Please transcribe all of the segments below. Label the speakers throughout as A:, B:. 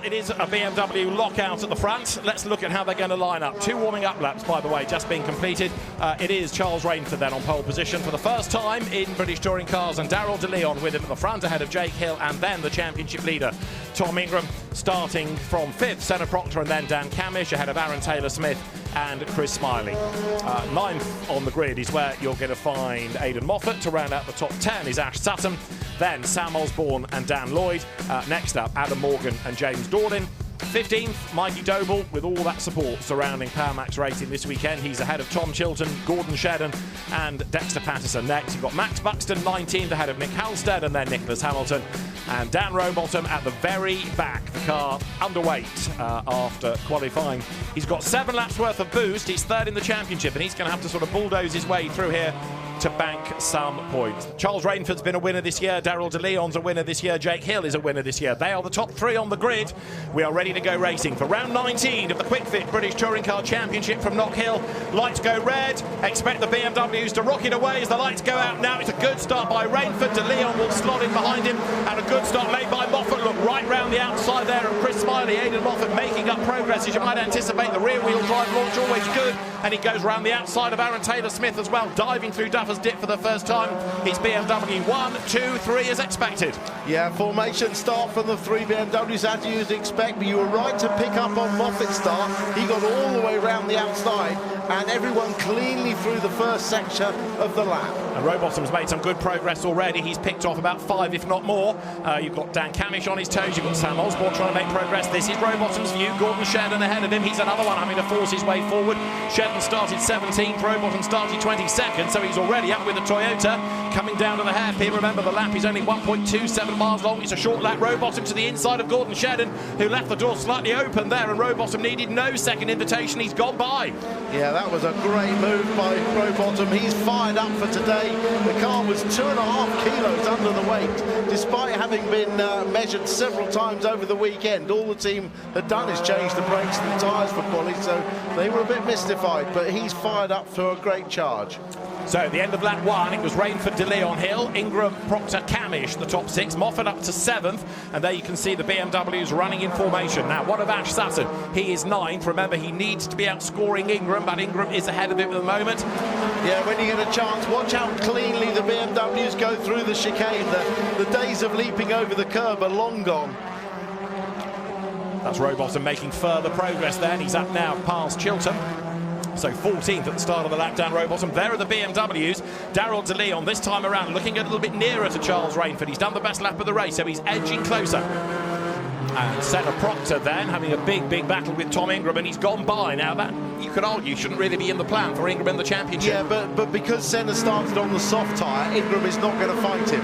A: Well, it is a BMW lockout at the front. Let's look at how they're going to line up. 2 warming up laps, by the way, just being completed. It is Charles Rainford then on pole position for the first time in British touring cars, and Daryl de Leon with him at the front ahead of Jake Hill, and then the championship leader Tom Ingram starting from 5th, Senna Proctor, and then Dan Camish ahead of Aaron Taylor-Smith and Chris Smiley. 9th on the grid is where you're going to find Aidan Moffat. To round out the top 10 is Ash Sutton, then Sam Osborne and Dan Lloyd. Next up, Adam Morgan and James Dordin. 15th, Mikey Doble, with all that support surrounding Power Max Racing this weekend. He's ahead of Tom Chilton, Gordon Shedden and Dexter Patterson. Next, you've got Max Buxton, 19th, ahead of Nick Halstead, and then Nicholas Hamilton. And Dan Rowbottom at the very back. The car underweight after qualifying. He's got 7 laps worth of boost. He's 3rd in the championship, and he's going to have to sort of bulldoze his way through here to bank some points. Charles Rainford's been a winner this year. Daryl de Leon's a winner this year. Jake Hill is a winner this year. They are the top 3 on the grid. We are ready to go racing for round 19 of the Quick Fit British Touring Car Championship from Knockhill. Lights go red. Expect the BMWs to rocket away as the lights go out now. It's a good start by Rainford. De Leon will slot in behind him, and a good start made by Moffat. Look right round the outside there, and Chris Smiley, Aidan Moffat making up progress, as you might anticipate. The rear wheel drive launch always good, and he goes round the outside of Aaron Taylor-Smith as well, diving through Duffer's Dip for the first time. He's BMW 1, 2, 3 as expected.
B: Yeah, formation start from the 3 BMWs as you'd expect, but you were right to pick up on Moffat's start. He got all the way around the outside, and everyone cleanly through the first section of the lap.
A: And Rowbottom's made some good progress already. He's picked off about 5, if not more. You've got Dan Camish on his toes. You've got Sam Osborne trying to make progress. This is Rowbottom's view. Gordon Shedden ahead of him. He's another one having to force his way forward. Shedden started 17th. Rowbottom started 22nd, so he's already up with the Toyota. Coming down to the hairpin. Remember, the lap is only 1.27 miles long. It's a short lap. Rowbottom to the inside of Gordon Shedden, who left the door slightly open there, and Rowbottom needed no second invitation. He's gone by.
B: Yeah, that was a great move by Rowbottom. He's fired up for today. The car was 2.5 kilos under the weight, despite having been measured several times over the weekend. All the team had done is change the brakes and the tyres for quali, so they were a bit mystified, but he's fired up for a great charge.
A: So at the end of lap 1, it was Rainford, de Leon, Hill, Ingram, Proctor, Camish, the top 6. Moffat up to 7th, and there you can see the BMWs running in formation. Now, what of Ash Sutton? He is 9th. Remember, he needs to be outscoring Ingram, but Ingram is ahead of him at the moment.
B: Yeah, when you get a chance, watch how cleanly the BMWs go through the chicane. The days of leaping over the curb are long gone.
A: That's Rowbottom making further progress there, and he's up now past Chilton. So 14th at the start of the lap, down Rowbottom. There are the BMWs. Daryl de Leon this time around looking a little bit nearer to Charles Rainford. He's done the best lap of the race, so he's edging closer. And Senna Proctor then having a big battle with Tom Ingram, and he's gone by. Now that, you could argue, shouldn't really be in the plan for Ingram in the championship.
B: Yeah, but because Senna started on the soft tyre, Ingram is not going to fight him.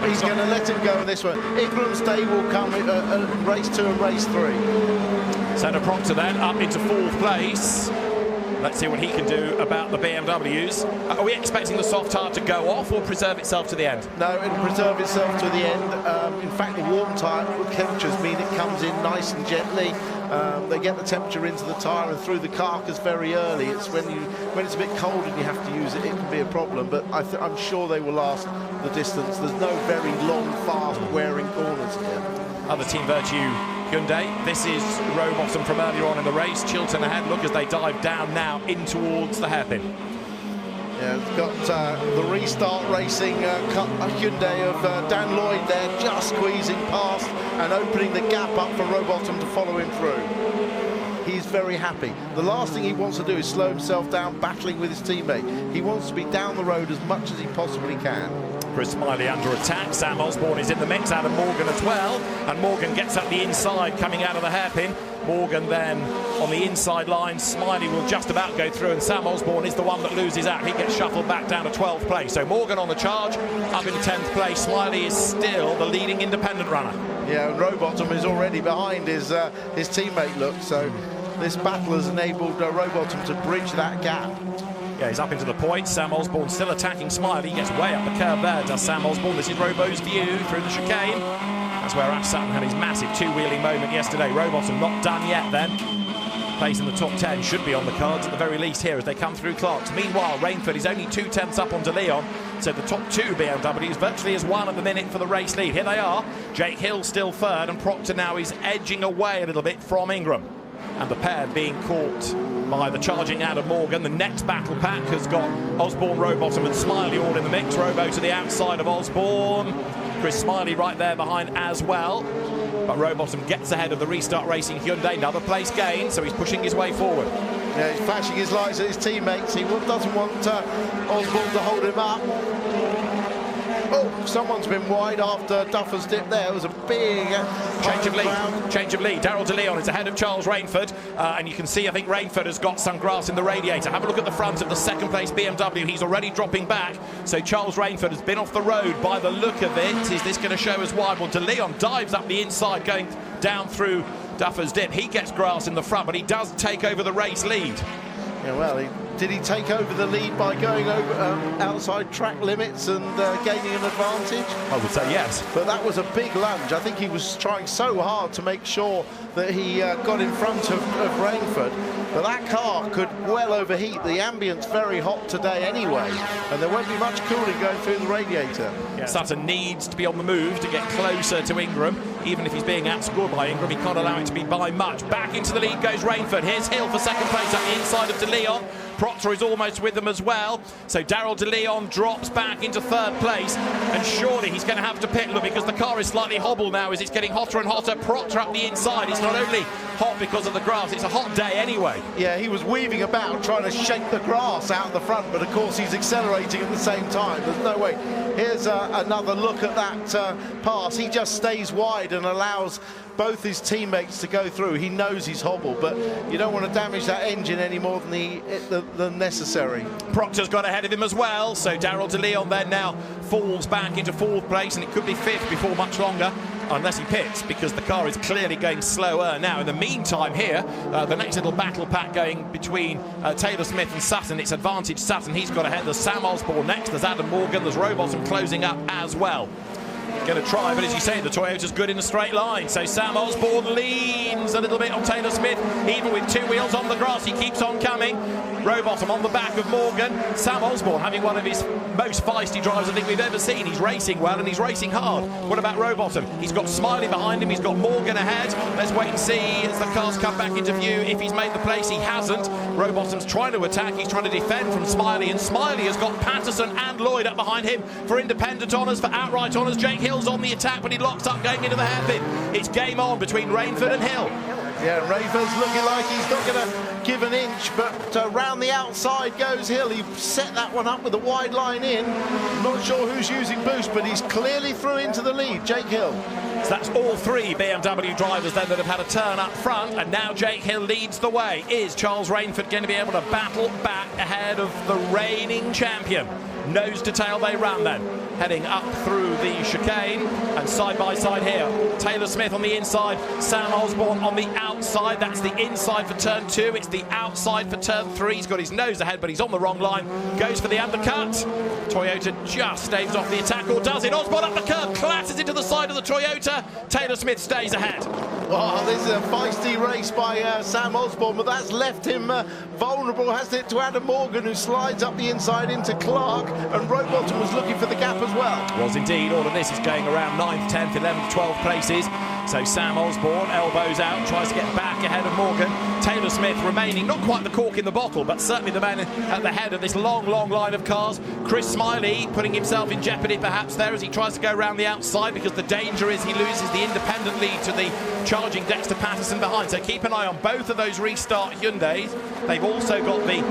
B: He's going to let him go in this one. Ingram's day will come in race 2 and race 3.
A: Senna Proctor then up into 4th place. Let's see what he can do about the BMWs. Are we expecting the soft tyre to go off or preserve itself to the end?
B: No, it'll preserve itself to the end. In fact, the warm tyre temperatures mean it comes in nice and gently. They get the temperature into the tyre and through the carcass very early. It's when it's a bit cold and you have to use it, it can be a problem. But I'm sure they will last the distance. There's no very long, fast wearing corners here.
A: Other Team Virtue Hyundai. This is Rowbottom from earlier on in the race. Chilton ahead. Look as they dive down now in towards the hairpin.
B: Yeah, we've got the Restart Racing Hyundai of Dan Lloyd there, just squeezing past and opening the gap up for Rowbottom to follow him through. He's very happy. The last thing he wants to do is slow himself down, battling with his teammate. He wants to be down the road as much as he possibly can.
A: Chris Smiley under attack. Sam Osborne is in the mix, Adam Morgan as well. And Morgan gets up the inside coming out of the hairpin. Morgan then on the inside line. Smiley will just about go through, and Sam Osborne is the one that loses out. He gets shuffled back down to 12th place. So Morgan on the charge, up in 10th place. Smiley is still the leading independent runner. Yeah, and
B: Rowbottom is already behind his teammate, look. So this battle has enabled Rowbottom to bridge that gap.
A: Yeah, he's up into the point. Sam Osborne still attacking Smiley. He gets way up the curve there, does Sam Osborne. This is Robo's view through the chicane. That's where Ash Sutton had his massive two-wheeling moment yesterday. Rowbottom not done yet then. Place in the top 10 should be on the cards at the very least here as they come through Clarks. Meanwhile, Rainford is only 2 tenths up on de Leon. So the top two BMWs virtually as one at the minute for the race lead. Here they are. Jake Hill still third, and Proctor now is edging away a little bit from Ingram. And the pair being caught by the charging Adam Morgan. The next battle pack has got Osborne, Rowbottom and Smiley all in the mix. Robo to the outside of Osborne. Chris Smiley right there behind as well. But Rowbottom gets ahead of the Restart Racing Hyundai. Another place gain, so he's pushing his way forward.
B: Yeah, he's flashing his lights at his teammates. He doesn't want Osborne to hold him up. Oh, someone's been wide after Duffer's dip there. It was a big
A: change of lead. Change of lead. Daryl DeLeon is ahead of Charles Rainford. And you can see, I think Rainford has got some grass in the radiator. Have a look at the front of the second place BMW. He's already dropping back. So Charles Rainford has been off the road by the look of it. Is this going to show as wide? Well, DeLeon dives up the inside, going down through Duffer's dip. He gets grass in the front, but he does take over the race lead.
B: Yeah, well, did he take over the lead by going over outside track limits and gaining an advantage?
A: I would say yes.
B: But that was a big lunge. I think he was trying so hard to make sure that he got in front of Rainford. But that car could well overheat. The ambience very hot today anyway, and there won't be much cooling going through the radiator.
A: Yeah. Sutton needs to be on the move to get closer to Ingram. Even if he's being outscored by Ingram, he can't allow it to be by much. Back into the lead goes Rainford. Here's Hill for second place up the inside of DeLeon. Proctor is almost with them as well. So Daryl DeLeon drops back into third place, and surely he's going to have to pit, look, because the car is slightly hobbled now as it's getting hotter and hotter. Proctor up the inside. It's not only hot because of the grass, it's a hot day anyway.
B: Yeah, he was weaving about trying to shake the grass out the front, but of course he's accelerating at the same time. There's no way. Here's another look at that pass. He just stays wide and allows both his teammates to go through. He knows he's hobbled, but you don't want to damage that engine any more than necessary.
A: Proctor's got ahead of him as well, so Daryl DeLeon then now falls back into fourth place, and it could be fifth before much longer, unless he pits, because the car is clearly going slower now. In the meantime here, the next little battle pack going between Taylor Smith and Sutton. It's advantage Sutton. He's got ahead. There's Sam Osborne next. There's Adam Morgan. There's Rowbottom closing up as well. Going to try, but as you say, the Toyota's good in a straight line. So Sam Osborne leans a little bit on Taylor Smith. Even with two wheels on the grass, he keeps on coming. Rowbottom on the back of Morgan. Sam Osborne having one of his most feisty drives I think we've ever seen. He's racing well and he's racing hard. What about Rowbottom? He's got Smiley behind him. He's got Morgan ahead. Let's wait and see as the cars come back into view if he's made the place. He hasn't. Rowbottom's trying to attack. He's trying to defend from Smiley, and Smiley has got Patterson and Lloyd up behind him for independent honours, for outright honours. Jake Hill's on the attack, but he locks up going into the hairpin. It's game on between Rainford and Hill.
B: Yeah, Rainford's looking like he's not going to give an inch, but round the outside goes Hill. He set that one up with a wide line in. Not sure who's using boost, but he's clearly through into the lead, Jake Hill.
A: So that's all three BMW drivers then that have had a turn up front, and now Jake Hill leads the way. Is Charles Rainford going to be able to battle back ahead of the reigning champion? Nose to tail they run then, heading up through the chicane, and side by side here, Taylor Smith on the inside, Sam Osborne on the outside. That's the inside for turn 2, it's the outside for turn 3. He's got his nose ahead, but he's on the wrong line, goes for the undercut. Toyota just staves off the attack, or does it? Osborne up the curb, clashes into the side of the Toyota. Taylor Smith stays ahead.
B: Well, this is a feisty race by Sam Osborne, but that's left him vulnerable, hasn't it, to Adam Morgan, who slides up the inside into Clark, and Rowbottom was looking for the gap as well.
A: Was indeed. All of this is going around 9th, 10th, 11th, 12th places. So Sam Osborne, elbows out, tries to get back ahead of Morgan. Taylor Smith remaining, not quite the cork in the bottle, but certainly the man at the head of this long, long line of cars. Chris Smiley putting himself in jeopardy perhaps there as he tries to go around the outside, because the danger is he loses the independent lead to the charging Dexter Patterson behind. So keep an eye on both of those restart Hyundais. They've also got the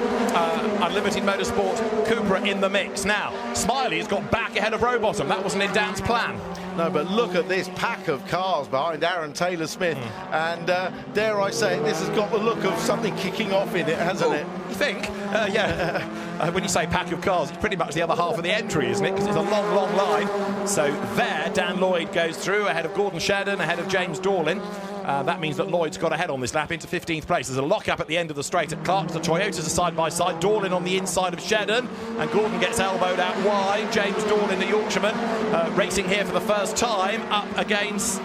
A: Unlimited Motorsport Cupra in the mix. Now, Smiley has got back ahead of Rowbottom. That wasn't in Dan's plan.
B: No, but look at this pack of cars behind Aaron Taylor Smith, and dare I say, this has got the look of something kicking off in it, hasn't it?
A: You think? Yeah. When you say pack of cars, it's pretty much the other half of the entry, isn't it? Because it's a long, long line. So there, Dan Lloyd goes through ahead of Gordon Shedden, ahead of James Dorlin. That means that Lloyd's got ahead on this lap into 15th place. There's a lock-up at the end of the straight at Clark's. The Toyotas are side-by-side. Dorlin on the inside of Shedden, and Gordon gets elbowed out wide. James Dorlin, the Yorkshireman, racing here for the first time up against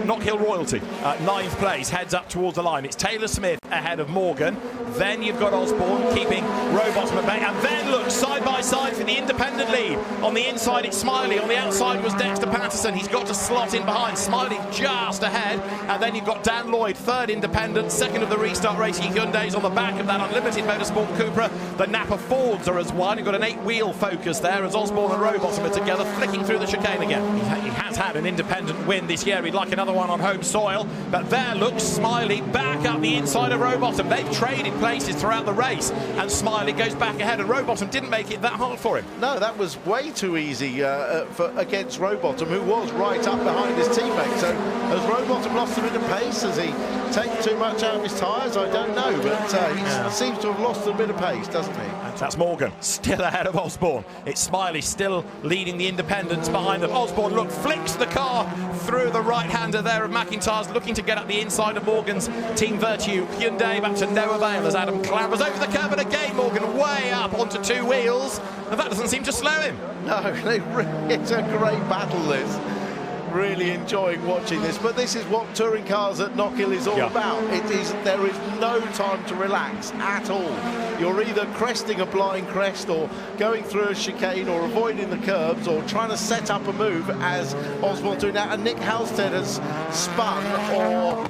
A: Knockhill Royalty. 9th place, heads up towards the line. It's Taylor Smith ahead of Morgan. Then you've got Osborne keeping Rowbottom at bay. And then look, side-by-side for the independent lead. On the inside, it's Smiley. On the outside was Dexter Patterson. He's got to slot in behind. Smiley just ahead. And then you've got Dan Lloyd, third independent, second of the Restart Racing Hyundais on the back of that Unlimited Motorsport Cupra. The Napa Fords are as one. You've got an 8-wheel Focus there as Osborne and Rowbottom are together, flicking through the chicane again. He has had an independent win this year. He'd like another one on home soil. But there looks Smiley back up the inside of Rowbottom. They've traded places throughout the race, and Smiley goes back ahead, and Rowbottom didn't make it that hard for him.
B: No, that was way too easy against Rowbottom, who was right up behind his teammate. So has Rowbottom lost a bit of pace? Has he taken too much out of his tyres? I don't know, but he seems to have lost a bit of pace, doesn't he?
A: That's Morgan, still ahead of Osborne. It's Smiley still leading the independents behind them. Osborne, look, flicks the car through the right-hander there of McIntyre's, looking to get up the inside of Morgan's Team Virtue Hyundai, back to no avail as Adam clambers over the curb, and again Morgan way up onto two wheels, and that doesn't seem to slow him.
B: No, it's a great battle, this. Really enjoying watching this, but this is what touring cars at Knockhill is all about. There is no time to relax at all. You're either cresting a blind crest, or going through a chicane, or avoiding the curbs, or trying to set up a move as Osborne doing that. And Nick Halstead has spun, or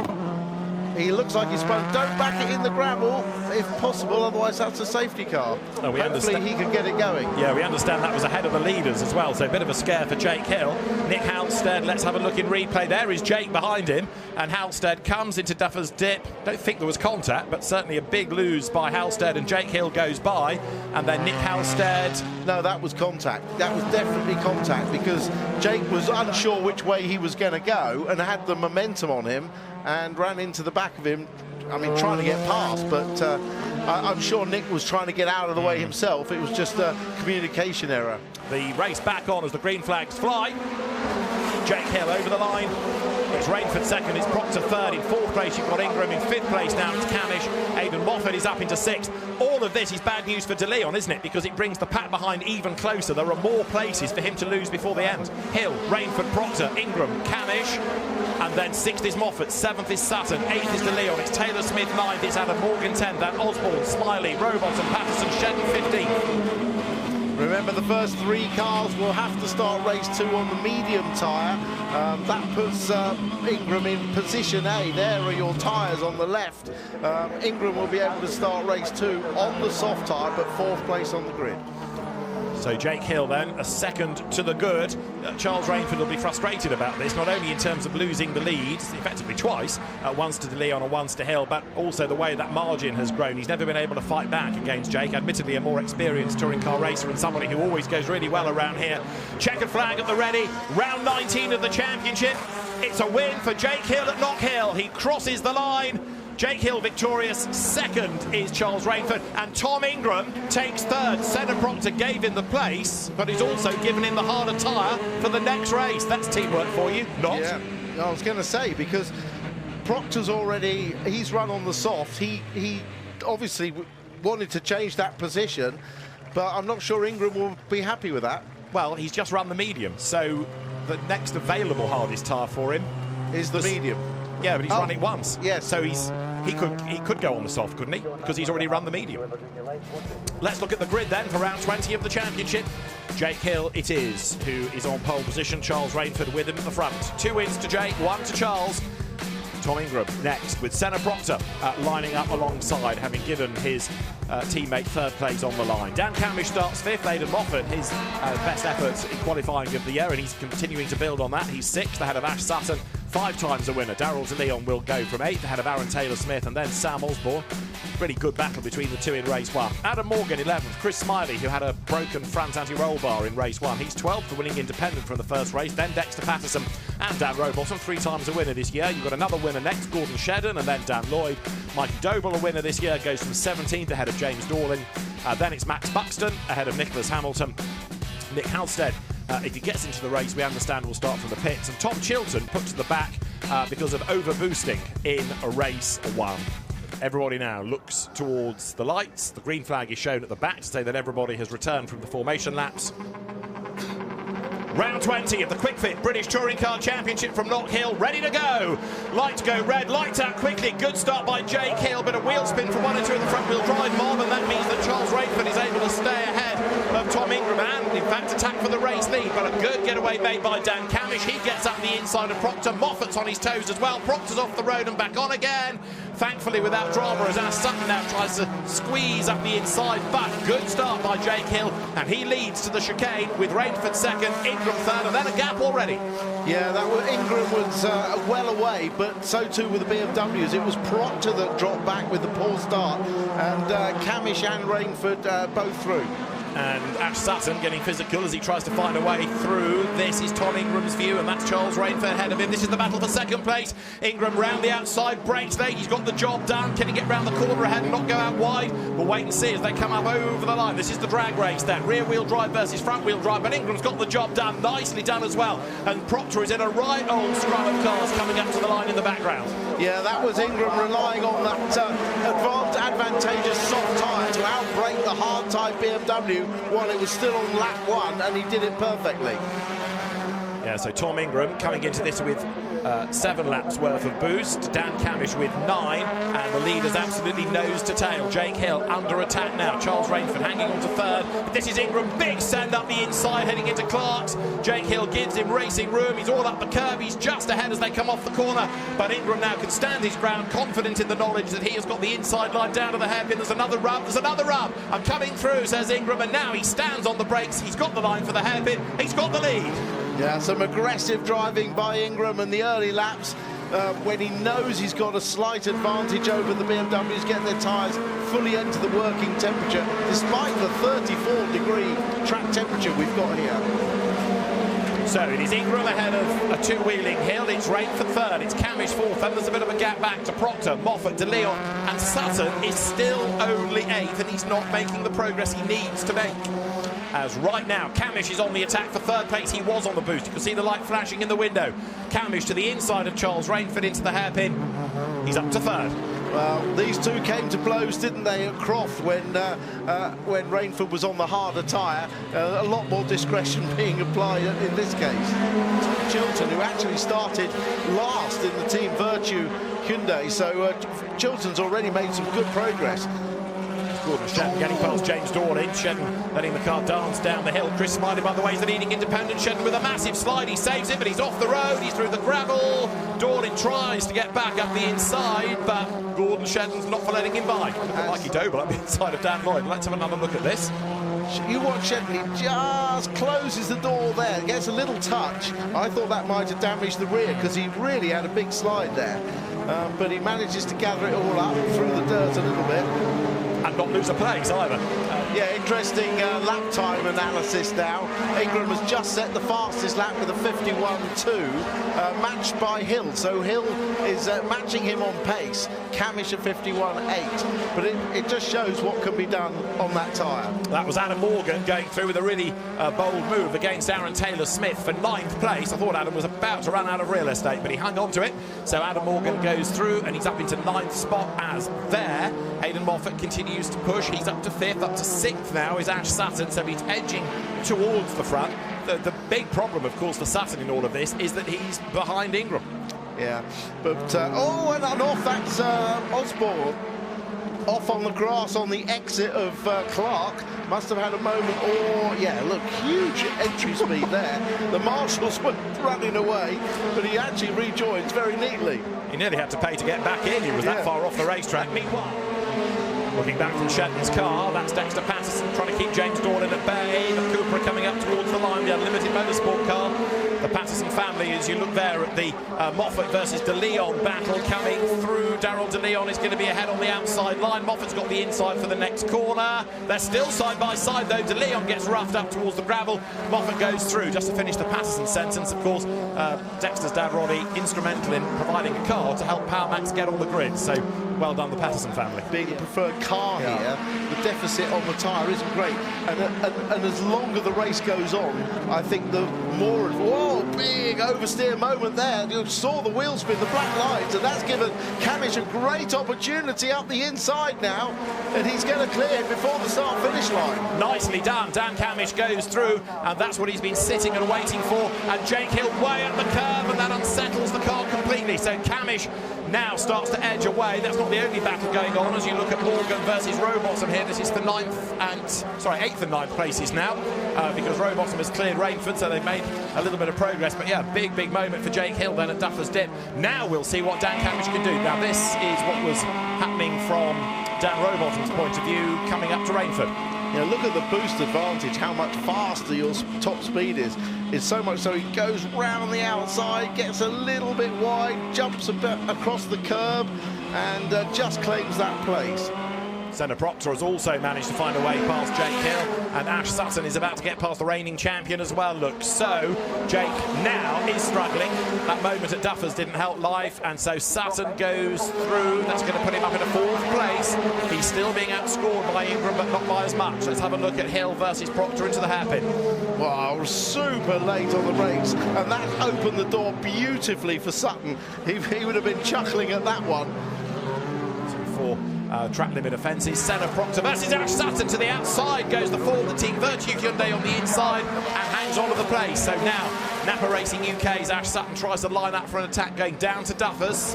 B: he looks like he's spun. Don't back it in the gravel if possible, otherwise that's a safety car.
A: No,
B: hopefully he can get it going.
A: Yeah, we understand that was ahead of the leaders as well, so a bit of a scare for Jake Hill. Nick Halstead, let's have a look in replay. There is Jake behind him, and Halstead comes into Duffer's Dip. Don't think there was contact, but certainly a big lose by Halstead, and Jake Hill goes by, and then Nick Halstead.
B: No, that was contact. That was definitely contact, because Jake was unsure which way he was going to go and had the momentum on him and ran into the back of him. I mean, trying to get past, but I'm sure Nick was trying to get out of the way himself. It was just a communication error.
A: The race back on as the green flags fly. Jake Hill over the line. It's Rainford second, it's Proctor third. In fourth place, you've got Ingram. In fifth place now, it's Camish. Aidan Moffat is up into sixth. All of this is bad news for De Leon, isn't it? Because it brings the pack behind even closer. There are more places for him to lose before the end. Hill, Rainford, Proctor, Ingram, Camish. And then sixth is Moffat, seventh is Sutton, eighth is De Leon, it's Taylor Smith, ninth, it's Adam Morgan, 10th, then Osborne, Smiley, Rowbottom, Patterson, Shedden, 15th.
B: Remember, the first three cars will have to start race 2 on the medium tyre. That puts Ingram in position A. There are your tyres on the left. Ingram will be able to start race 2 on the soft tyre, but 4th place on the grid.
A: So Jake Hill then, a second to the good. Charles Rainford will be frustrated about this, not only in terms of losing the leads, effectively twice, once to De Leon and once to Hill, but also the way that margin has grown. He's never been able to fight back against Jake, admittedly a more experienced touring car racer and somebody who always goes really well around here. Checkered flag at the ready, round 19 of the championship. It's a win for Jake Hill at Knockhill. He crosses the line. Jake Hill victorious, second is Charles Rainford, and Tom Ingram takes third. Senna Proctor gave him the place, but he's also given him the harder tyre for the next race. That's teamwork for you, not?
B: Yeah, I was going to say, because Proctor's already, he's run on the soft. He obviously wanted to change that position, but I'm not sure Ingram will be happy with that.
A: Well, he's just run the medium, so the next available hardest tyre for him
B: is the medium.
A: Yeah, but he's run it once.
B: Yes.
A: So he could go on the soft, couldn't he? Because he's already run the medium. Let's look at the grid then for round 20 of the championship. Jake Hill it is, who is on pole position. Charles Rainford with him at the front. 2 wins to Jake, 1 to Charles. Tom Ingram next, with Senna Proctor lining up alongside, having given his teammate third place on the line. Dan Camish starts fifth. Aidan Moffat, his best efforts in qualifying of the year, and he's continuing to build on that. He's sixth ahead of Ash Sutton, 5 times a winner. Darryl De Leon will go from 8th ahead of Aaron Taylor-Smith, and then Sam Osborne. Pretty good battle between the two in race 1. Adam Morgan 11th. Chris Smiley, who had a broken front anti-roll bar in race 1. He's 12th, the winning independent from the first race. Then Dexter Patterson and Dan Rowbottom, 3 times a winner this year. You've got another winner next, Gordon Shedden, and then Dan Lloyd. Mikey Doble, a winner this year, goes from 17th ahead of James Dorlin. Then it's Max Buxton ahead of Nicholas Hamilton. Nick Halstead, if he gets into the race, we understand will start from the pits. And Tom Chilton put to the back because of over-boosting in race 1. Everybody now looks towards the lights. The green flag is shown at the back to say that everybody has returned from the formation laps. Round 20 of the Quick Fit British Touring Car Championship from Knockhill, ready to go. Light to go red, lights out quickly. Good start by Jake Hill, bit of wheel spin from 1 and 2 in the front wheel drive mob, and that means that Charles Rainford is able to stay ahead of Tom Ingram and, in fact, attack for the race lead. But a good getaway made by Dan Camish. He gets up the inside of Proctor. Moffat's on his toes as well. Proctor's off the road and back on again. Thankfully, without drama, as our Sutton now tries to squeeze up the inside. But good start by Jake Hill, and he leads to the chicane with Rainford second, Ingram third, and then a gap already.
B: Yeah, Ingram was well away, but so too with the BMWs. It was Proctor that dropped back with the poor start, and Camish and Rainford both through.
A: And Ash Sutton getting physical as he tries to find a way through. This is Tom Ingram's view, and that's Charles Rainford ahead of him. This is the battle for second place. Ingram round the outside, breaks late. He's got the job done. Can he get round the corner ahead and not go out wide? We'll wait and see as they come up over the line. This is the drag race then. Rear wheel drive versus front wheel drive, but Ingram's got the job done. Nicely done as well. And Proctor is in a right old scrum of cars coming up to the line in the background.
B: Yeah, that was Ingram relying on that advantageous soft tyre to outbrake the hard type BMW while it was still on lap 1, and he did it perfectly.
A: Yeah, so Tom Ingram coming into this with 7 laps worth of boost. Dan Camish with 9, and the leader's absolutely nose to tail. Jake Hill under attack now. Charles Rainford hanging on to third. But this is Ingram, big send up the inside heading into Clark's. Jake Hill gives him racing room. He's all up the curb. He's just ahead as they come off the corner. But Ingram now can stand his ground, confident in the knowledge that he has got the inside line down to the hairpin. There's another rub. There's another rub. I'm coming through, says Ingram, and now he stands on the brakes. He's got the line for the hairpin. He's got the lead.
B: Yeah, some aggressive driving by Ingram in the early laps when he knows he's got a slight advantage over the BMWs, getting their tyres fully into the working temperature, despite the 34-degree track temperature we've got here.
A: So it is Ingram ahead of a two-wheeling Hill. It's Rainford third, it's Camish fourth, and there's a bit of a gap back to Proctor, Moffat, De Leon, and Sutton is still only 8th, and he's not making the progress he needs to make. As right now, Camish is on the attack for third place. He was on the boost. You can see the light flashing in the window. Camish to the inside of Charles Rainford into the hairpin. He's up to third.
B: Well, these two came to blows, didn't they, at Croft when Rainford was on the harder tyre. A lot more discretion being applied in this case. Chilton, who actually started last in the Team Virtue Hyundai, so Chilton's already made some good progress.
A: Gordon Shedden getting past James Dorling. Shedden letting the car dance down the hill. Chris Smiley, by the way, is the leading independent. Shedden with a massive slide. He saves it, but he's off the road. He's through the gravel. Dorling tries to get back up the inside, but Gordon Shedden's not for letting him by. Mikey Doble up the inside of Dan Lloyd. Let's have another look at this.
B: You watch Shedden, he just closes the door there, gets a little touch. I thought that might have damaged the rear because he really had a big slide there. But he manages to gather it all up through the dirt a little bit.
A: And not lose a place either.
B: Yeah, interesting lap time analysis now. Ingram has just set the fastest lap with a 51.2, matched by Hill. So Hill is matching him on pace. Camish at 51.8. But it just shows what can be done on that tyre.
A: That was Adam Morgan going through with a really bold move against Aaron Taylor-Smith for 9th place. I thought Adam was about to run out of real estate, but he hung on to it. So Adam Morgan goes through, and he's up into 9th spot as there. Hayden Moffat continues to push. He's up to 5th, up to 6th now is Ash Sutton, so he's edging towards the front. The big problem, of course, for Sutton in all of this is that he's behind Ingram.
B: Yeah, but oh, and off that's Osborne. Off on the grass on the exit of Clark. Must have had a moment. Oh, yeah, look, huge entry speed there. The marshals were running away, but he actually rejoins very neatly.
A: He nearly had to pay to get back in. He was that far off the racetrack. Meanwhile, looking back from Shedden's car, that's Dexter Patterson trying to keep James Dorling at bay. The Cooper coming up towards the line, the Unlimited Motorsport car. The Patterson family, as you look there at the Moffat versus De Leon battle coming through. Daryl De Leon is going to be ahead on the outside line. Moffat's got the inside for the next corner. They're still side by side though. De Leon gets roughed up towards the gravel. Moffat goes through just to finish the Patterson sentence. Of course, Dexter's dad Roddy instrumental in providing a car to help Power Max get on the grid. So well done, the Patterson family.
B: Being the preferred car here, the deficit on the tyre isn't great. And as longer the race goes on, I think the more. Whoa, big oversteer moment there. You saw the wheel spin, the black lines, and that's given Camish a great opportunity up the inside now, and he's going to clear it before the start-finish line.
A: Nicely done. Dan Camish goes through, and that's what he's been sitting and waiting for. And Jake Hill way up the curve, and that unsettles the car completely. So Camish now starts to edge away. That's not the only battle going on as you look at Morgan versus Rowbottom here. This is for 8th and 9th places now, because Rowbottom has cleared Rainford, so they've made a little bit of progress. But yeah, big moment for Jake Hill then at Duffer's Dip. Now we'll see what Dan Camish can do. Now this is what was happening from Dan Rowbottom's point of view coming up to Rainford.
B: Yeah, look at the boost advantage, how much faster your top speed is. It's so much so he goes round the outside, gets a little bit wide, jumps a bit across the curb, and just claims that place.
A: Senna Proctor has also managed to find a way past Jake Hill, and Ash Sutton is about to get past the reigning champion as well, look. So Jake now is struggling. That moment at Duffers didn't help life, and so Sutton goes through. That's going to put him up in a 4th place. He's still being outscored by Ingram, but not by as much. Let's have a look at Hill versus Proctor into the hairpin.
B: Wow, super late on the brakes, and that opened the door beautifully for Sutton. He would have been chuckling at that one.
A: For track limit offences, Senna Proctor versus Ash Sutton. To the outside goes the Ford, the Team Virtue Hyundai on the inside, and hangs on to the place. So now Napa Racing UK's Ash Sutton tries to line up for an attack going down to Duffers.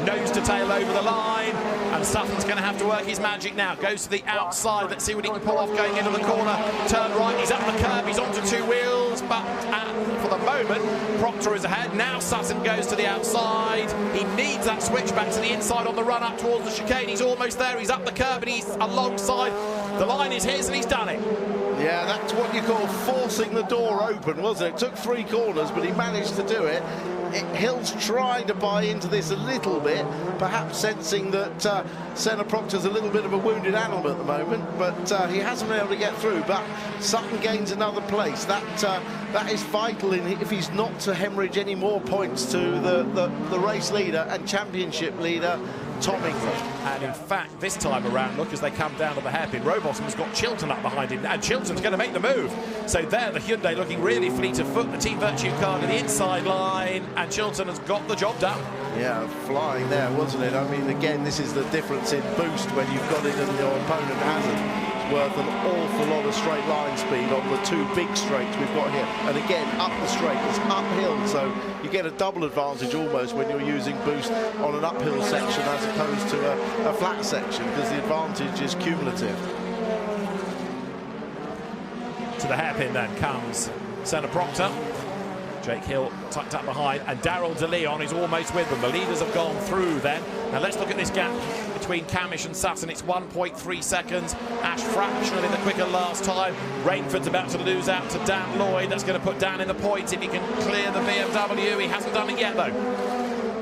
A: Nose to tail over the line, and Sutton's going to have to work his magic now. Goes to the outside. Let's see what he can pull off going into the corner. Turn right, he's up the curb, he's onto 2 wheels, but for the moment, Proctor is ahead. Now Sutton goes to the outside. He needs that switch back to the inside on the run up towards the chicane. He's almost there. He's up the curb and he's alongside. The line is his and he's done it.
B: Yeah, that's what you call forcing the door open, wasn't it? Took 3 corners, but he managed to do it. Hill's trying to buy into this a little bit, perhaps sensing that Senna Proctor's a little bit of a wounded animal at the moment, but he hasn't been able to get through. But Sutton gains another place. That is vital if he's not to hemorrhage any more points to the race leader and championship leader, Tom Ingram.
A: And in fact, this time around, look, as they come down to the hairpin, Rowbottom has got Chilton up behind him, and Chilton's going to make the move. So there, the Hyundai looking really fleet of foot, the Team Virtue car to the inside line, and Chilton has got the job done.
B: Yeah, flying there, wasn't it? I mean, again, this is the difference in boost when you've got it and your opponent hasn't. It's worth an awful lot of straight line speed on the 2 big straights we've got here. And again, up the straight, it's uphill, so you get a double advantage almost when you're using boost on an uphill section as opposed to a flat section, because the advantage is cumulative.
A: To the hairpin then comes Senna Proctor. Jake Hill tucked up behind, and Daryl De Leon is almost with them. The leaders have gone through then. Now let's look at this gap between Camish and Sutton. It's 1.3 seconds. Ash fractionally the quicker last time. Rainford's about to lose out to Dan Lloyd. That's going to put Dan in the points if he can clear the BMW. He hasn't done it yet though.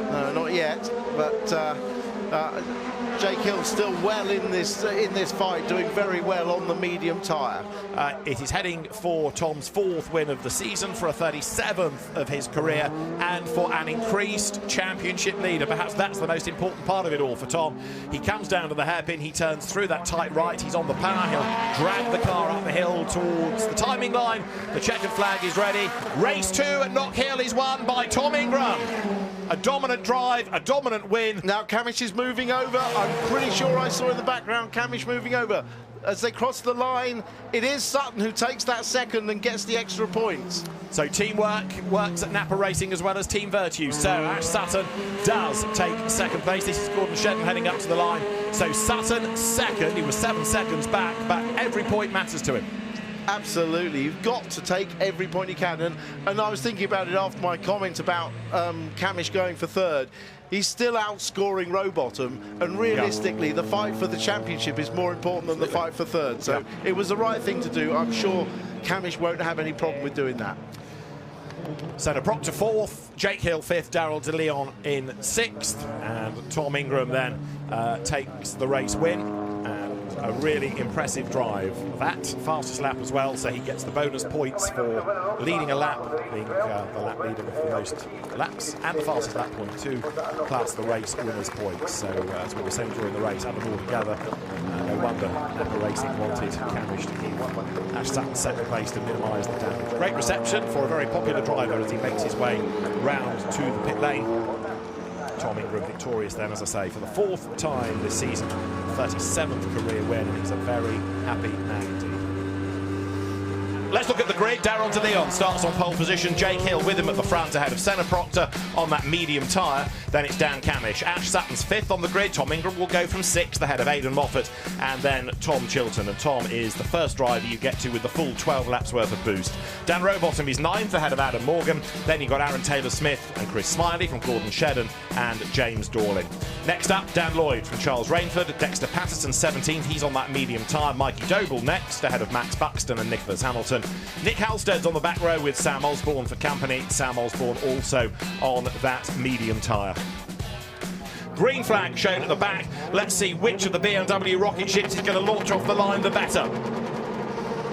B: No, not yet, but Jake Hill still well in this fight, doing very well on the medium tyre.
A: It is heading for Tom's 4th win of the season, for a 37th of his career, and for an increased championship leader. Perhaps that's the most important part of it all for Tom. He comes down to the hairpin, he turns through that tight right, he's on the power hill, drag the car up the hill towards the timing line. The checkered flag is ready. Race 2 at Knockhill is won by Tom Ingram. A dominant drive, a dominant win.
B: Now Camish is moving over. I'm pretty sure I saw in the background Camish moving over. As they cross the line, it is Sutton who takes that second and gets the extra points.
A: So teamwork works at Napa Racing as well as Team Virtue. So Ash Sutton does take 2nd place. This is Gordon Shedden heading up to the line. So Sutton 2nd, he was 7 seconds back, but every point matters to him.
B: Absolutely, you've got to take every point you can, and I was thinking about it after my comment about Camish going for 3rd. He's still outscoring Rowbottom, and realistically the fight for the championship is more important than the fight for 3rd, so it was the right thing to do. I'm sure Camish won't have any problem with doing that.
A: Senna Proctor 4th, Jake Hill 5th, Daryl De Leon in 6th, and Tom Ingram then takes the race win. And A really impressive drive. That fastest lap as well, so he gets the bonus points for leading a lap, being the lap leader with the most laps, and the fastest lap point too, plus the race winners points. So as we were saying during the race, add them all together. No wonder Apple Racing wanted Camish to keep Ash Sutton second place to minimise the damage. Great reception for a very popular driver as he makes his way round to the pit lane. Tom Ingram victorious then, as I say, for the 4th time this season, 37th career win, and he's a very happy man indeed. Let's look at the grid. Daryl De Leon starts on pole position. Jake Hill with him at the front ahead of Senna Proctor on that medium tyre. Then it's Dan Camish. Ash Sutton's 5th on the grid. Tom Ingram will go from 6th ahead of Aidan Moffat. And then Tom Chilton. And Tom is the first driver you get to with the full 12 laps worth of boost. Dan Rowbottom is 9th ahead of Adam Morgan. Then you've got Aaron Taylor-Smith and Chris Smiley from Gordon Shedden and James Dorling. Next up, Dan Lloyd from Charles Rainford. Dexter Patterson 17th. He's on that medium tyre. Mikey Doble next ahead of Max Buxton and Nicholas Hamilton. Nick Halstead's on the back row with Sam Osborne for company. Sam Osborne also on that medium tyre. Green flag shown at the back. Let's see which of the BMW rocket ships is going to launch off the line the better.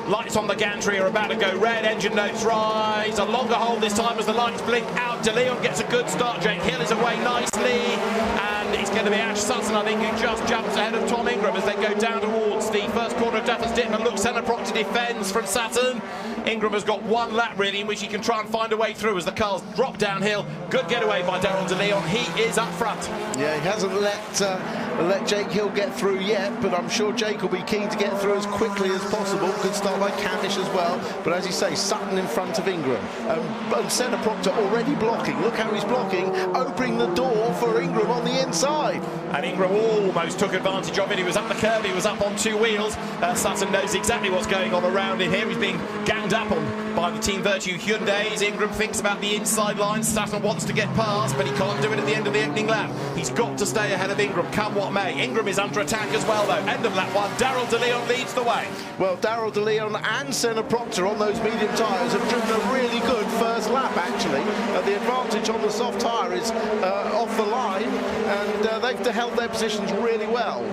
A: Lights on the gantry are about to go red. Engine notes rise. A longer hold this time as the lights blink out. De Leon gets a good start. Jake Hill is away nicely. And it's going to be Ash Sutton, I think, who just jumps ahead of Tom Ingram as they go down towards the first corner of Duffers Dip. And look, Senna Proctor defends from Sutton. Ingram has got one lap, really, in which he can try and find a way through as the cars drop downhill. Good getaway by Daryl De Leon. He is up front. Yeah, he hasn't let Jake Hill get through yet, but I'm sure Jake will be keen to get through as quickly as possible. Good start by Camish as well, but as you say, Sutton in front of Ingram. And Senna Proctor already blocking. Look how he's blocking, opening the door for Ingram on the inside. And Ingram almost took advantage of it. He was up the curb, he was up on 2 wheels. Sutton knows exactly what's going on around in here. He's being ganged up on by the Team Virtue Hyundais. Ingram thinks about the inside line. Sutton wants to get past, but he can't do it at the end of the opening lap. He's got to stay ahead of Ingram, come what may. Ingram is under attack as well, though. End of lap 1. Daryl De Leon leads the way. Well, Daryl De Leon and Senna Proctor on those medium tyres have driven a really good first lap, actually. The advantage on the soft tyre is off the line, and they've held their positions really well.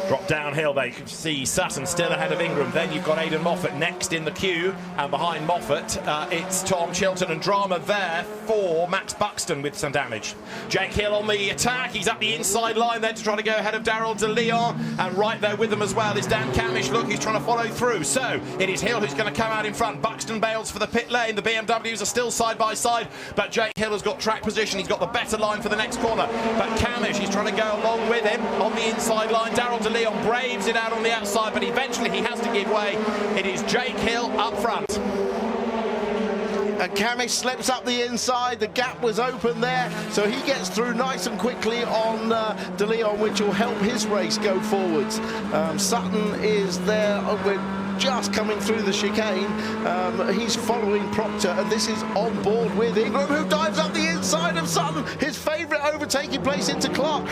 A: Drop downhill, they can see Sutton still ahead of Ingram. Then you've got Aidan Moffat next in the queue, and behind Moffat it's Tom Chilton, and drama there for Max Buxton with some damage. Jake Hill on the attack. He's up the inside line then to try to go ahead of Daryl De Leon, and right there with them as well is Dan Camish. Look, he's trying to follow through. So it is Hill who's going to come out in front. Buxton bails for the pit lane. The BMWs are still side by side, but Jake Hill has got track position. He's got the better line for the next corner, but Camish, he's trying to go along with him on the inside line. Daryl De Leon braves it out on the outside, but eventually he has to give way. It is Jake Hill up front. And Camish slips up the inside. The gap was open there, so he gets through nice and quickly on De Leon, which will help his race go forwards. Sutton is there. We're just coming through the chicane. He's following Proctor, and this is on board with Ingram, who dives up the inside of Sutton. His favourite overtaking place into Clark,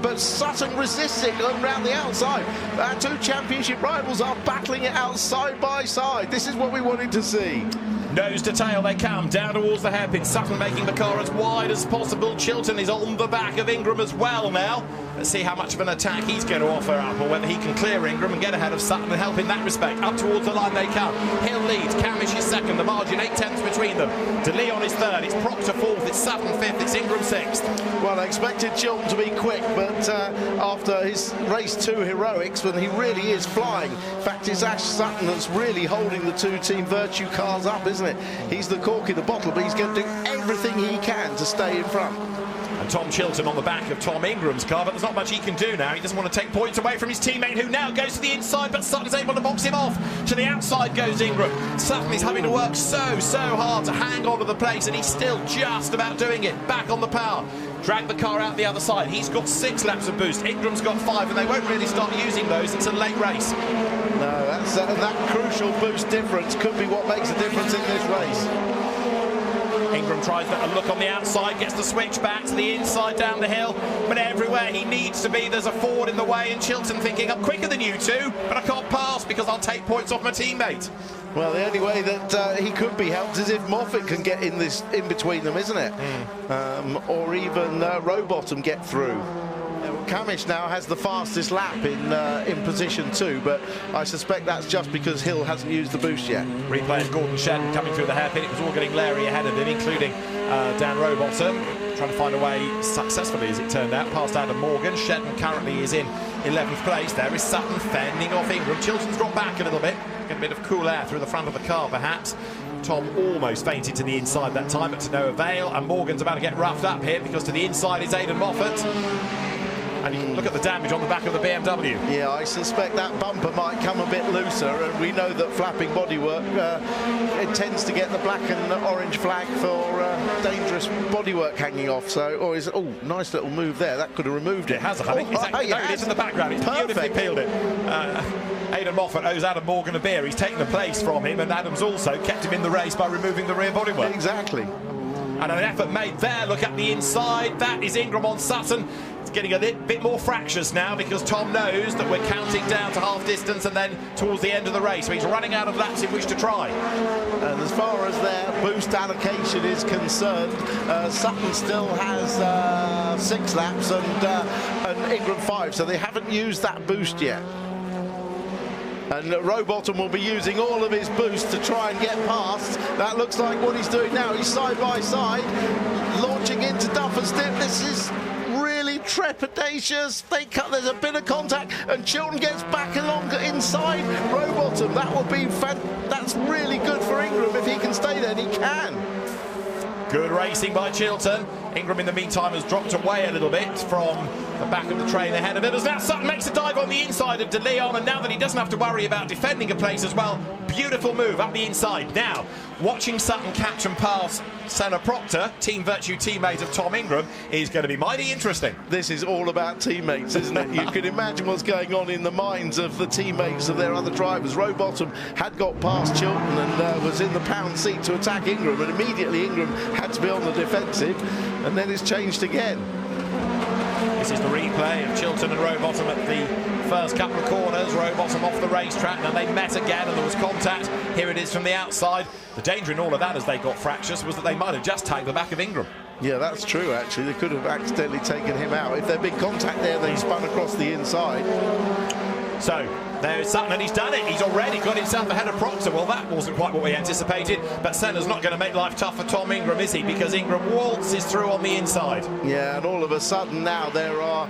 A: but Sutton resisting around the outside. Our 2 championship rivals are battling it out side by side. This is what we wanted to see. Nose to tail they come, down towards the hairpin. Sutton making the car as wide as possible. Chilton is on the back of Ingram as well now. Let's see how much of an attack he's going to offer up, or whether he can clear Ingram and get ahead of Sutton and help in that respect. Up towards the line they come. Hill leads, Camish is second, the margin 8/10 between them. De Leon is third, it's Proctor fourth, it's Sutton fifth, it's Ingram sixth. Well, I expected Chilton to be quick, but after his race 2 heroics, when he really is flying. In fact, it's Ash Sutton that's really holding the 2 Team Virtue cars up, isn't it? He's the cork in the bottle, but he's going to do everything he can to stay in front. And Tom Chilton on the back of Tom Ingram's car, but there's not much he can do now. He doesn't want to take points away from his teammate, who now goes to the inside, but Sutton's able to box him off. To the outside goes Ingram. Sutton is having to work so hard to hang on to the place, and he's still just about doing it. Back on the power. Drag the car out the other side. He's got 6 laps of boost. Ingram's got 5, and they won't really start using those until late race. No, that crucial boost difference could be what makes a difference in this race. Ingram tries a look on the outside, gets the switch back to the inside down the hill, but everywhere he needs to be there's a Ford in the way, and Chilton thinking, I'm quicker than you 2, but I can't pass because I'll take points off my teammate. Well, the only way that he could be helped is if Moffat can get in between them, isn't it? Or even Rowbottom get through.
B: Camish now has the fastest lap in position 2, but I suspect that's just because Hill hasn't used the boost yet.
A: Replay of Gordon Shedden coming through the hairpin. It was all getting Larry ahead of him, including Dan Rowbottom, trying to find a way successfully, as it turned out, past Adam Morgan. Shedden currently is in 11th place. There is Sutton fending off Ingram. Chilton's dropped back a little bit, get a bit of cool air through the front of the car perhaps. Tom almost fainted to the inside that time, but to no avail, and Morgan's about to get roughed up here because to the inside is Aidan Moffat. And you can look at the damage on the back of the BMW.
B: Yeah, I suspect that bumper might come a bit looser, and we know that flapping bodywork, it tends to get the black and orange flag for dangerous bodywork hanging off. So, or is it? Oh, nice little move there. That could have removed it.
A: It has, I think. It is in the background. It's beautifully peeled it. Aidan Moffat owes Adam Morgan a beer. He's taken the place from him, and Adam's also kept him in the race by removing the rear bodywork.
B: Exactly.
A: And an effort made there. Look at the inside. That is Ingram on Sutton. It's getting a bit more fractious now because Tom knows that we're counting down to half distance and then towards the end of the race. So he's running out of laps in which to try.
B: And as far as their boost allocation is concerned, Sutton still has 6 laps and Ingram 5, so they haven't used that boost yet. And Rowbottom will be using all of his boost to try and get past. That looks like what he's doing now. He's side by side, launching into Duff Stick. This is really trepidatious. There's a bit of contact, and Chilton gets back along inside Rowbottom. That will be that's really good for Ingram if he can stay there, and he can.
A: Good racing by Chilton. Ingram in the meantime has dropped away a little bit from the back of the train ahead of him, as now Sutton makes a dive on the inside of De Leon, and now that he doesn't have to worry about defending a place as well, beautiful move up the inside. Now watching Sutton catch and pass Senna Proctor, Team Virtue teammate of Tom Ingram, is going to be mighty interesting.
B: This is all about teammates, isn't it? You can imagine what's going on in the minds of the teammates of their other drivers. Rowbottom had got past Chilton and was in the pound seat to attack Ingram, and immediately Ingram had to be on the defensive, and then it's changed again.
A: This is the replay of Chilton and Rowbottom at the first couple of corners. Rowbottom off the racetrack, and they met again and there was contact. Here it is from the outside. The danger in all of that as they got fractious was that they might have just tagged the back of Ingram. Yeah, that's true actually. They could have accidentally taken him out. If there'd been contact there, they spun across the inside. So there's Sutton, and he's done it. He's already got himself ahead of Proctor. Well, that wasn't quite what we anticipated, but Senna's not going to make life tough for Tom Ingram, is he? Because Ingram waltzes through on the inside. Yeah, and all of a sudden now there are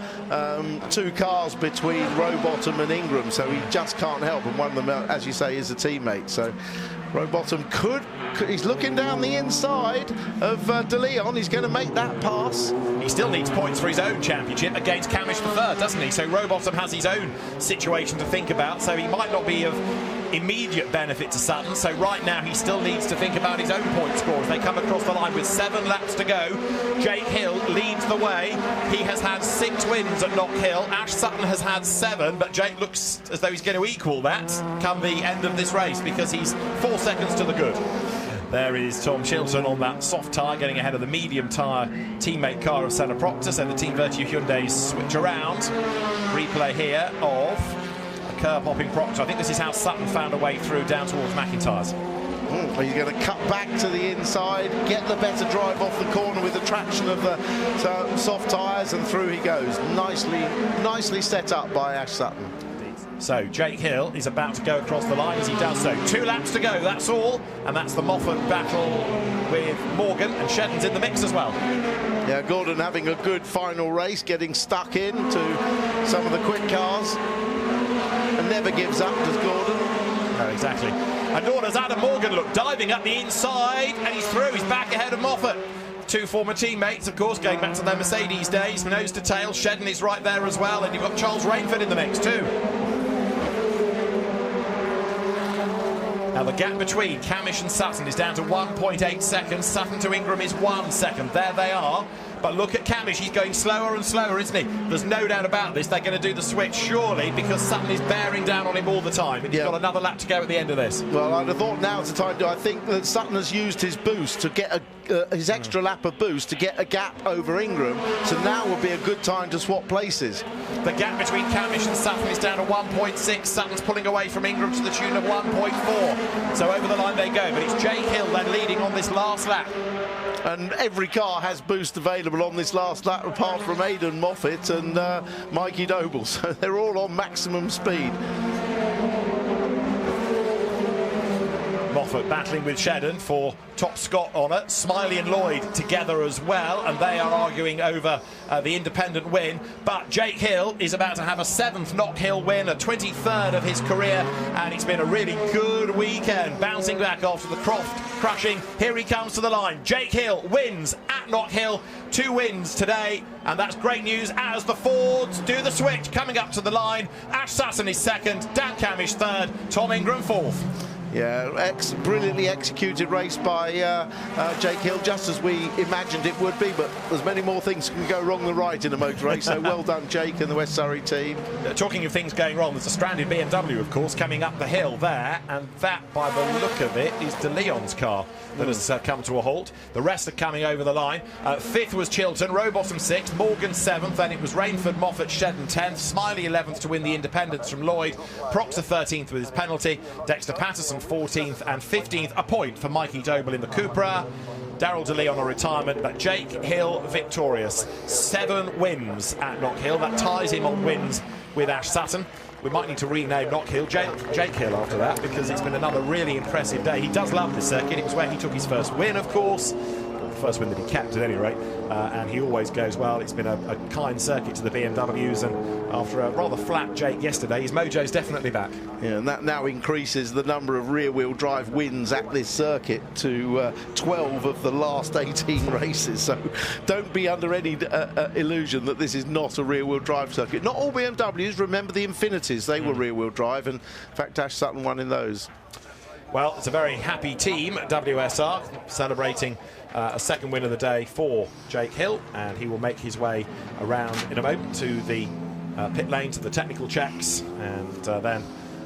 A: 2 cars between Rowbottom and Ingram, so he just can't help, and one of them, as you say, is a teammate. So Rowbottom he's looking down the inside of De Leon. He's going to make that pass. He still needs points for his own championship against Camish the third, doesn't he? So Rowbottom has his own situation to think about, so he might not be of immediate benefit to Sutton. So right now he still needs to think about his own point scores. They come across the line with 7 laps to go. Jake Hill leads the way. He has had 6 wins at Knockhill. Ash Sutton has had 7, but Jake looks as though he's going to equal that come the end of this race because he's 4 seconds to the good. There is Tom Chilton on that soft tyre, getting ahead of the medium tyre teammate car of Senna Proctor. So the Team Virtue Hyundais switch around. Replay here of a curb-hopping Proctor. I think this is how Sutton found a way through down towards McIntyre's. He's going to cut back to the inside, get the better drive off the corner with the traction of the soft tyres, and through he goes. Nicely set up by Ash Sutton. So Jake Hill is about to go across the line as he does so. 2 laps to go, that's all. And that's the Moffat battle with Morgan, and Shedden's in the mix as well. Yeah, Gordon having a good final race, getting stuck in to some of the quick cars. And never gives up, does Gordon? No, exactly. And nor does Adam Morgan. Look, diving up the inside, and he's through. He's back ahead of Moffat. 2 former teammates, of course, going back to their Mercedes days, nose to tail. Shedden is right there as well, and you've got Charles Rainford in the mix too. Now the gap between Camish and Sutton is down to 1.8 seconds. Sutton to Ingram is 1 second. There they are. But look at Camish, he's going slower and slower, isn't he? There's no doubt about this. They're going to do the switch, surely, because Sutton is bearing down on him all the time. And he's got another lap to go at the end of this. Well, I'd have thought now's the time to. I think that Sutton has used his boost to get his extra lap of boost to get a gap over Ingram. So now would be a good time to swap places. The gap between Camish and Sutton is down to 1.6. Sutton's pulling away from Ingram to the tune of 1.4. So over the line they go. But it's Jake Hill then leading on this last lap.
B: And every car has boost available on this last lap, apart from Aidan Moffat and Mikey Doble. So they're all on maximum speed.
A: Moffat battling with Shedden for top Scott honour. Smiley and Lloyd together as well, and they are arguing over the independent win. But Jake Hill is about to have a 7th Knockhill win, a 23rd of his career, and it's been a really good weekend. Bouncing back after the Croft crushing. Here he comes to the line. Jake Hill wins at Knockhill. 2 wins today, and that's great news as the Fords do the switch. Coming up to the line, Ash Sutton is 2nd, Dan Camish 3rd, Tom Ingram 4th.
B: Yeah, brilliantly executed race by Jake Hill, just as we imagined it would be, but there's many more things can go wrong than right in a motor race, so well done Jake and the West Surrey team.
A: Talking of things going wrong, there's a stranded BMW, of course, coming up the hill there, and that, by the look of it, is De Leon's car that has come to a halt. The rest are coming over the line. 5th was Chilton, Rowbottom 6th, Morgan 7th, then it was Rainford, Moffat, Shedden 10th, Smiley 11th to win the independence from Lloyd, Proctor 13th with his penalty, Dexter Patterson 14th and 15th, a point for Mikey Doble in the Cupra. Daryl De Leon on retirement, but Jake Hill victorious. 7 wins at Knockhill. That ties him on wins with Ash Sutton. We might need to rename Knockhill Jake Hill after that, because it's been another really impressive day. He does love this circuit. It was where he took his first win, of course. First win that he kept at any rate, and he always goes well. It's been a kind circuit to the BMWs, and after a rather flat Jake yesterday, his mojo's definitely back.
B: Yeah, and that now increases the number of rear-wheel drive wins at this circuit to 12 of the last 18 races. So don't be under any illusion that this is not a rear-wheel drive circuit. Not all BMWs, remember the Infinities, they were rear-wheel drive, and in fact Ash Sutton won in those.
A: Well, it's a very happy team, WSR, celebrating a 2nd win of the day for Jake Hill, and he will make his way around in a moment to the pit lane, to the technical checks, and then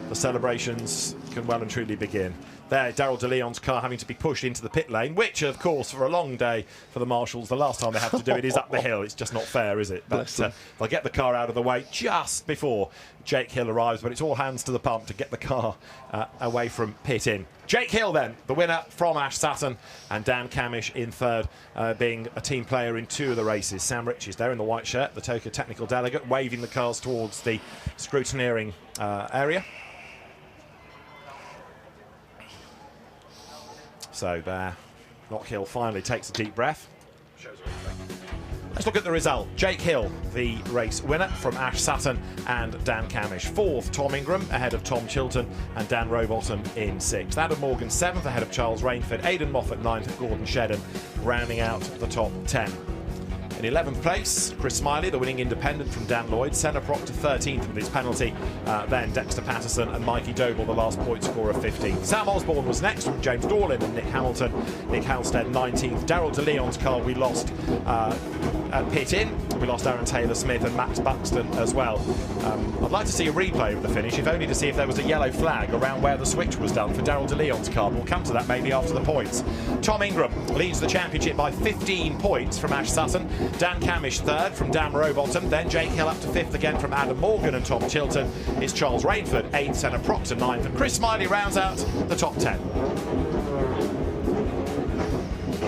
A: the celebrations can well and truly begin. There, Daryl De Leon's car having to be pushed into the pit lane, which, of course, for a long day for the marshals, the last time they have to do it is up the hill. It's just not fair, is it? But they'll get the car out of the way just before Jake Hill arrives, but it's all hands to the pump to get the car away from pit in. Jake Hill, then, the winner from Ash Sutton, and Dan Camish in 3rd, being a team player in 2 of the races. Sam Rich is there in the white shirt, the TOCA technical delegate, waving the cars towards the scrutineering area. So there, Knockhill finally takes a deep breath. Let's look at the result. Jake Hill, the race winner from Ash Sutton and Dan Camish. 4th, Tom Ingram, ahead of Tom Chilton and Dan Rowbottom in 6th. Adam Morgan 7th, ahead of Charles Rainford. Aidan Moffat 9th, Gordon Shedden, rounding out the top 10. In 11th place, Chris Smiley, the winning independent from Dan Lloyd. Senna Proctor 13th with his penalty. Then Dexter Patterson and Mikey Doble, the last point scorer, 15th. Sam Osborne was next from James Dorlin and Nick Hamilton. Nick Halstead 19th. Daryl De Leon's car we lost at pit in. We lost Aaron Taylor-Smith and Max Buxton as well. I'd like to see a replay of the finish, if only to see if there was a yellow flag around where the switch was done for Daryl De Leon's car. We'll come to that maybe after the points. Tom Ingram leads the championship by 15 points from Ash Sutton. Dan Camish 3rd from Dan Rowbottom. Then Jake Hill up to 5th again from Adam Morgan and Tom Chilton. It's Charles Rainford 8th, Senna Proctor 9th, and Chris Smiley rounds out the top 10.